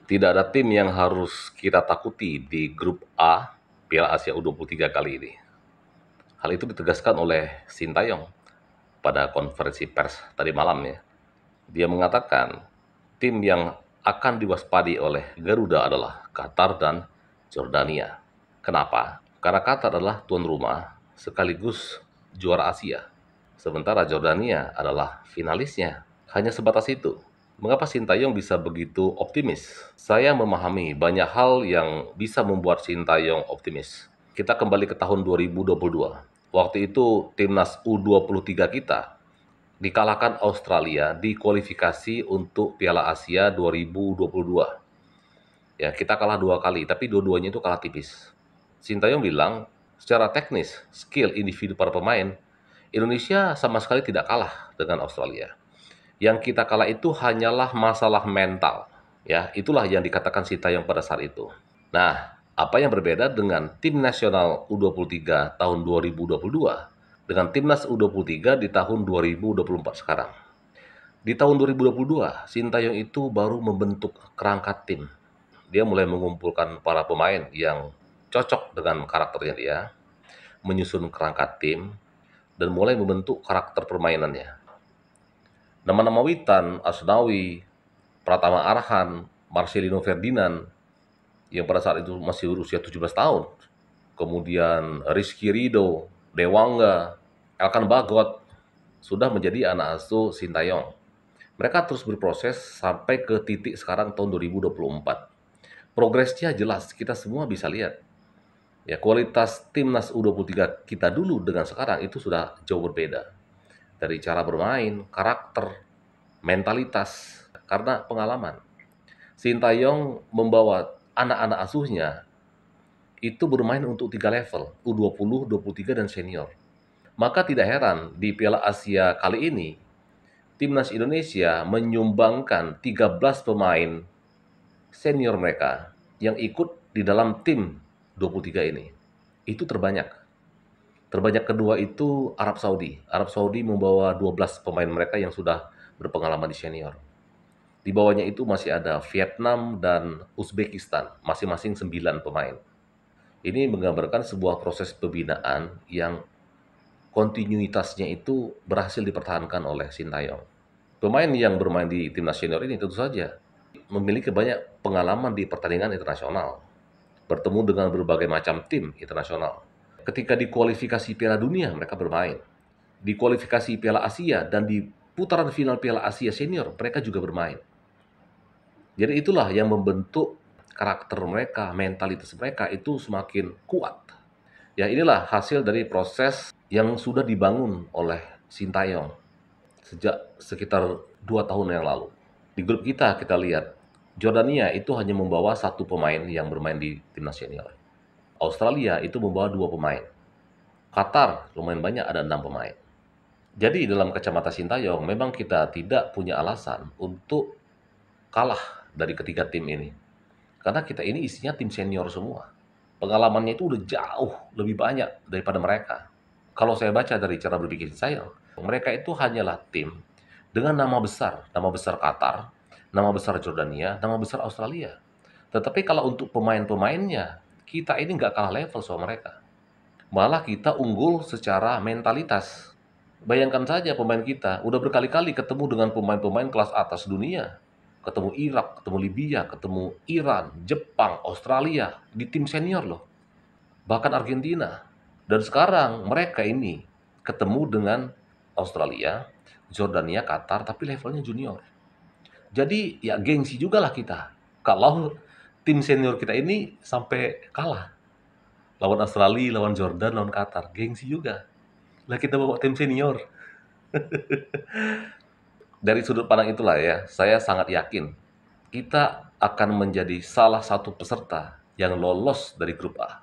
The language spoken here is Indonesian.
Tidak ada tim yang harus kita takuti di grup A Piala Asia U23 kali ini. Hal itu ditegaskan oleh Sintayong pada konferensi pers tadi malam ya. Dia mengatakan tim yang akan diwaspadi oleh Garuda adalah Qatar dan Jordania. Kenapa? Karena Qatar adalah tuan rumah sekaligus juara Asia. Sementara Jordania adalah finalisnya. Hanya sebatas itu. Mengapa Sintayong bisa begitu optimis? Saya memahami banyak hal yang bisa membuat Sintayong optimis. Kita kembali ke tahun 2022. Waktu itu timnas U23 kita dikalahkan Australia di kualifikasi untuk Piala Asia 2022. Ya, kita kalah dua kali, tapi dua-duanya itu kalah tipis. Sintayong bilang, secara teknis, skill individu para pemain, Indonesia sama sekali tidak kalah dengan Australia. Yang kita kalah itu hanyalah masalah mental. Ya, itulah yang dikatakan Sintayong pada saat itu. Nah, apa yang berbeda dengan tim nasional U23 tahun 2022 dengan timnas U23 di tahun 2024 sekarang? Di tahun 2022, Sintayong itu baru membentuk kerangka tim. Dia mulai mengumpulkan para pemain yang cocok dengan karakternya dia, menyusun kerangka tim, dan mulai membentuk karakter permainannya. Nama-nama Witan, Asnawi, Pratama Arhan, Marcelino Ferdinand, yang pada saat itu masih berusia 17 tahun. Kemudian Rizky Ridho, Dewangga, Elkan Bagot, sudah menjadi anak asuh Sintayong. Mereka terus berproses sampai ke titik sekarang tahun 2024. Progresnya jelas, kita semua bisa lihat. Ya, kualitas timnas U23 kita dulu dengan sekarang itu sudah jauh berbeda. Dari cara bermain, karakter, mentalitas, karena pengalaman. Sintayong membawa anak-anak asuhnya itu bermain untuk 3 level, U20, 23, dan senior. Maka tidak heran di Piala Asia kali ini, Timnas Indonesia menyumbangkan 13 pemain senior mereka yang ikut di dalam tim 23 ini. Itu terbanyak. Terbanyak kedua itu Arab Saudi. Arab Saudi membawa 12 pemain mereka yang sudah berpengalaman di senior. Di bawahnya itu masih ada Vietnam dan Uzbekistan, masing-masing 9 pemain. Ini menggambarkan sebuah proses pembinaan yang kontinuitasnya itu berhasil dipertahankan oleh Sintayong. Pemain yang bermain di timnas senior ini tentu saja memiliki banyak pengalaman di pertandingan internasional, bertemu dengan berbagai macam tim internasional. Ketika di kualifikasi Piala Dunia mereka bermain, di kualifikasi Piala Asia dan di putaran final Piala Asia senior mereka juga bermain. Jadi itulah yang membentuk karakter mereka, mentalitas mereka itu semakin kuat. Ya, inilah hasil dari proses yang sudah dibangun oleh Sintayong sejak sekitar 2 tahun yang lalu. Di grup kita lihat, Jordania itu hanya membawa satu pemain yang bermain di timnas senior. Australia itu membawa 2 pemain. Qatar lumayan banyak, ada 6 pemain. Jadi dalam kacamata Sintayong, memang kita tidak punya alasan untuk kalah dari ketiga tim ini. Karena kita ini isinya tim senior semua. Pengalamannya itu udah jauh lebih banyak daripada mereka. Kalau saya baca dari cara berpikir saya, mereka itu hanyalah tim dengan nama besar Qatar, nama besar Jordania, nama besar Australia. Tetapi kalau untuk pemain-pemainnya, kita ini nggak kalah level sama mereka. Malah kita unggul secara mentalitas. Bayangkan saja pemain kita udah berkali-kali ketemu dengan pemain-pemain kelas atas dunia. Ketemu Irak, ketemu Libya, ketemu Iran, Jepang, Australia, di tim senior loh. Bahkan Argentina. Dan sekarang mereka ini ketemu dengan Australia, Jordania, Qatar, tapi levelnya junior. Jadi ya gengsi juga lah kita. Kalau tim senior kita ini sampai kalah. Lawan Australia, lawan Jordan, lawan Qatar. Gengsi juga. Lah kita bawa tim senior. Dari sudut pandang itulah ya, saya sangat yakin kita akan menjadi salah satu peserta yang lolos dari grup A.